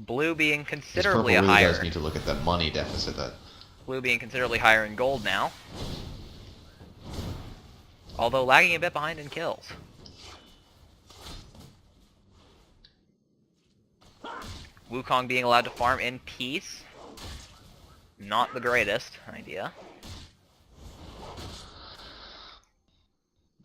Blue being Purple considerably really higher. does need to look at that money deficit. Blue being considerably higher in gold now. Although lagging a bit behind in kills. Wukong being allowed to farm in peace. Not the greatest idea.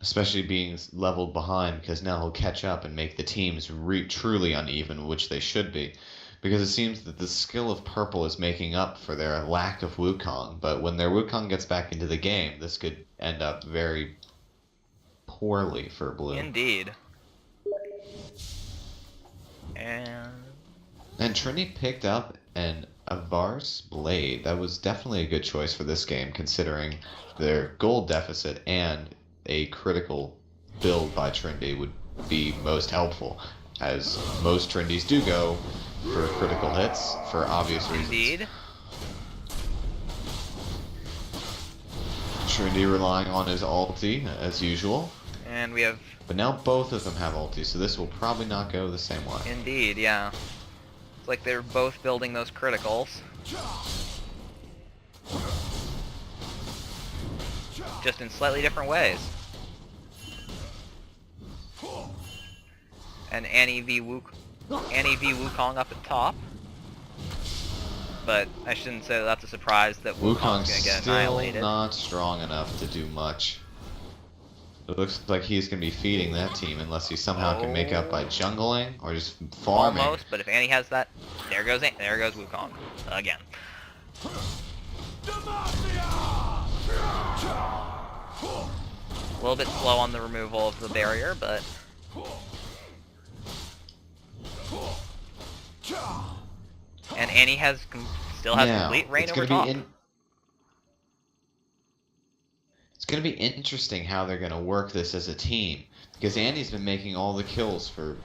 Especially being leveled behind, because now he'll catch up and make the teams truly uneven, which they should be. Because it seems that the skill of Purple is making up for their lack of Wukong, but when their Wukong gets back into the game, this could end up very poorly for Blue. Indeed. And Trinity picked up an Avar's Blade. That was definitely a good choice for this game, considering their gold deficit, and a critical build by Trinity would be most helpful, as most Trinities do go for critical hits for obvious reasons. indeed. Trinity relying on his ulti as usual. And we have... But now both of them have ulti, so this will probably not go the same way. Indeed, yeah. It's like they're both building those criticals. Just in slightly different ways. And Annie v Wukong up at top. But I shouldn't say that's a surprise that Wukong's Wukong's gonna get still annihilated. not strong enough to do much. It looks like he's going to be feeding that team unless he somehow can make up by jungling or just farming. Almost, but if Annie has that, there goes Wukong again. A little bit slow on the removal of the barrier, but and Annie still has complete reign over top. It's going to be interesting how they're going to work this as a team, because Annie's been making all the kills for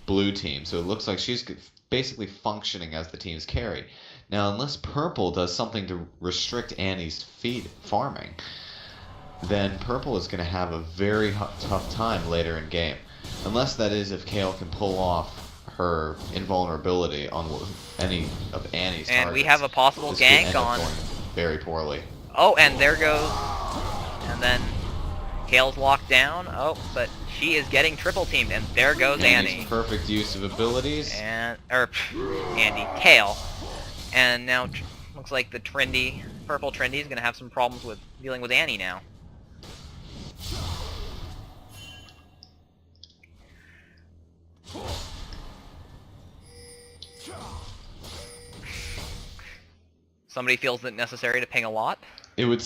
Blue team, so it looks like she's basically functioning as the team's carry. Now, unless Purple does something to restrict Annie's farming, then Purple is going to have a very tough time later in game. Unless that is if Kale can pull off her invulnerability on any of Annie's targets. And we have a possible this gank could end up on... going very poorly. Oh, and there goes... And then Kale's locked down. Oh, but she is getting triple teamed, and there goes Annie. Perfect use of abilities. And... Kale. And now looks like the purple Trendy is going to have some problems with dealing with Annie now. Somebody feels it necessary to ping a lot. It would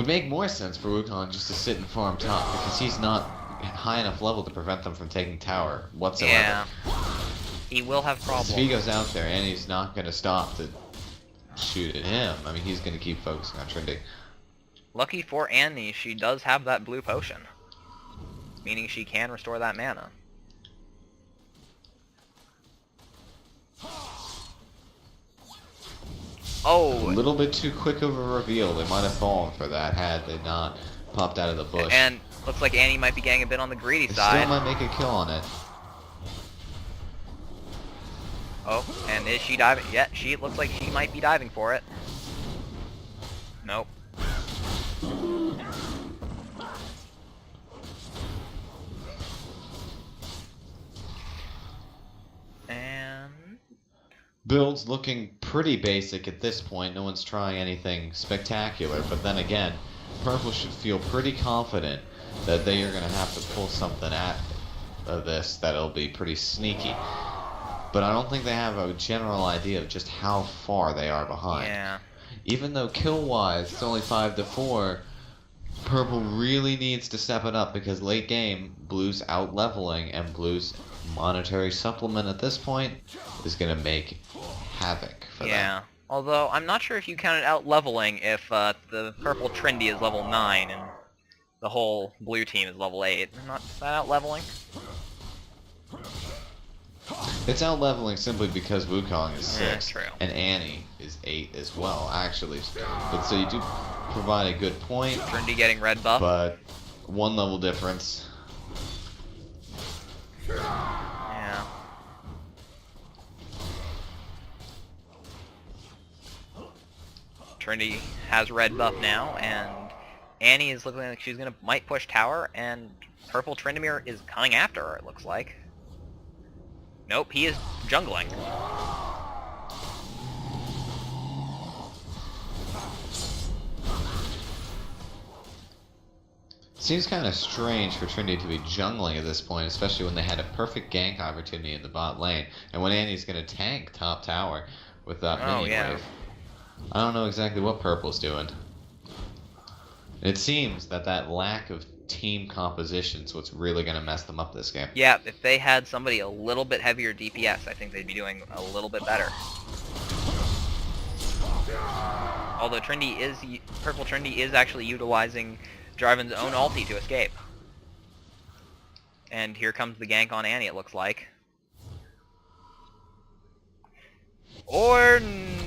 make more sense for Wukong just to sit and farm top, because he's not high enough level to prevent them from taking tower whatsoever. Yeah. He will have problems. If he goes out there and he's not going to stop to shoot at him, I mean, he's going to keep focusing on Trinity. Lucky for Annie, she does have that blue potion, meaning she can restore that mana. Oh! A little bit too quick of a reveal. They might have fallen for that had they not popped out of the bush. And looks like Annie might be getting a bit on the greedy they side. still might make a kill on it. Oh, and is she diving? Yeah, she looks like she might be diving for it. Nope. And Build's looking pretty basic at this point. No one's trying anything spectacular, but then again, Purple should feel pretty confident that they are going to have to pull something out of this that'll be pretty sneaky. But I don't think they have a general idea of just how far they are behind. yeah. Even though kill-wise it's only 5-4, Purple really needs to step it up, because late game, Blue's out-leveling, and Blue's monetary supplement at this point is going to make havoc for them. Yeah. Although, I'm not sure if you counted out-leveling if the purple Trendy is level 9 and the whole blue team is level 8. Is that out-leveling? It's out leveling simply because Wukong is 6 true. and Annie is 8 as well, actually. But so you do provide a good point. Trendy getting red buff. But 1 level difference. Yeah. Trinity has red buff now, and Annie is looking like she's might push tower, and purple Trindamere is coming after her, it looks like. Nope, he is jungling. Seems kind of strange for Trinity to be jungling at this point, especially when they had a perfect gank opportunity in the bot lane, and when Annie's going to tank top tower with that minion wave. I don't know exactly what purple's doing. It seems that lack of team composition is what's really going to mess them up this game. Yeah, if they had somebody a little bit heavier DPS, I think they'd be doing a little bit better. Although purple Trinity is actually utilizing Jarvan's own ulti to escape. And here comes the gank on Annie, it looks like. Or...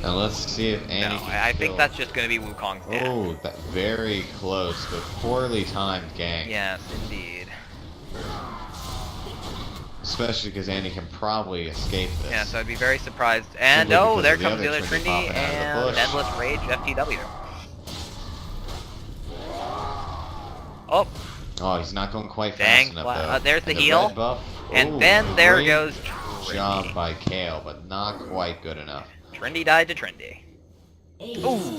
Now let's see if Annie can I think that's just going to be Wukong's death. Oh, that very close, but poorly timed gank. Yes, indeed. Especially because Annie can probably escape this. Yeah, so I'd be very surprised. And there comes the other Trinity and Endless Rage FTW. Oh. Oh, he's not going quite fast enough though. There's the and heal. red buff. And Ooh, then there great goes job Trinity. by Kale, but not quite good enough. Trinity died to Trinity. Ooh.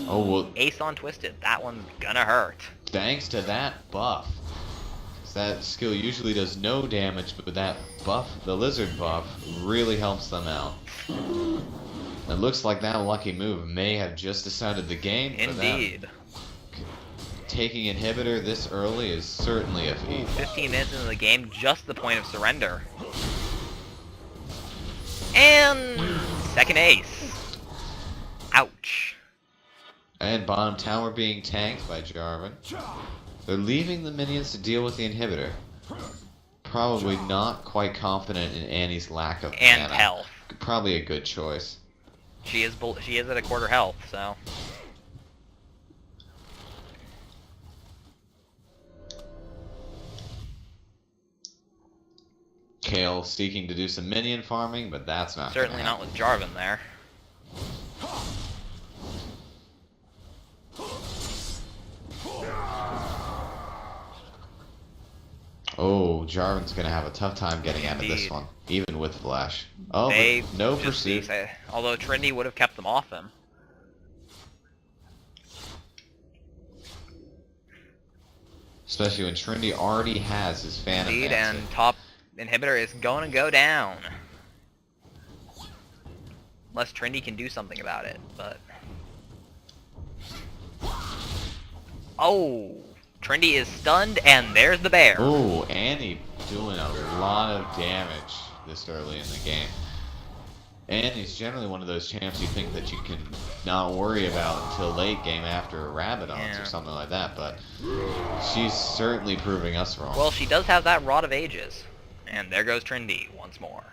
Oh, well, Ace on Twisted. That one's gonna hurt. thanks to that buff. 'Cause that skill usually does no damage, but that buff, the lizard buff, really helps them out. It looks like that lucky move may have just decided the game for them. Indeed. Taking inhibitor this early is certainly a feat. 15 minutes into the game, just the point of surrender. And second ace. Ouch. And bottom tower being tanked by Jarvan. They're leaving the minions to deal with the inhibitor. Probably not quite confident in Annie's lack of And mana. health. Probably a good choice. She is at a quarter health, so. Kale seeking to do some minion farming, but that's not Certainly not with Jarvan there. Oh, Jarvan's gonna have a tough time getting out of this one, even with Flash. Oh, but no pursuit. Although Trinity would have kept them off him. Especially when Trinity already has his Phantom Indeed, Dancer. and top inhibitor is going to go down. Unless Trinity can do something about it, but... Oh! Trinity is stunned, and there's the bear. Oh, Annie doing a lot of damage this early in the game. Annie's generally one of those champs you think that you can not worry about until late game after a Rabadons or something like that, but she's certainly proving us wrong. Well, she does have that Rod of Ages. And there goes Trinity once more.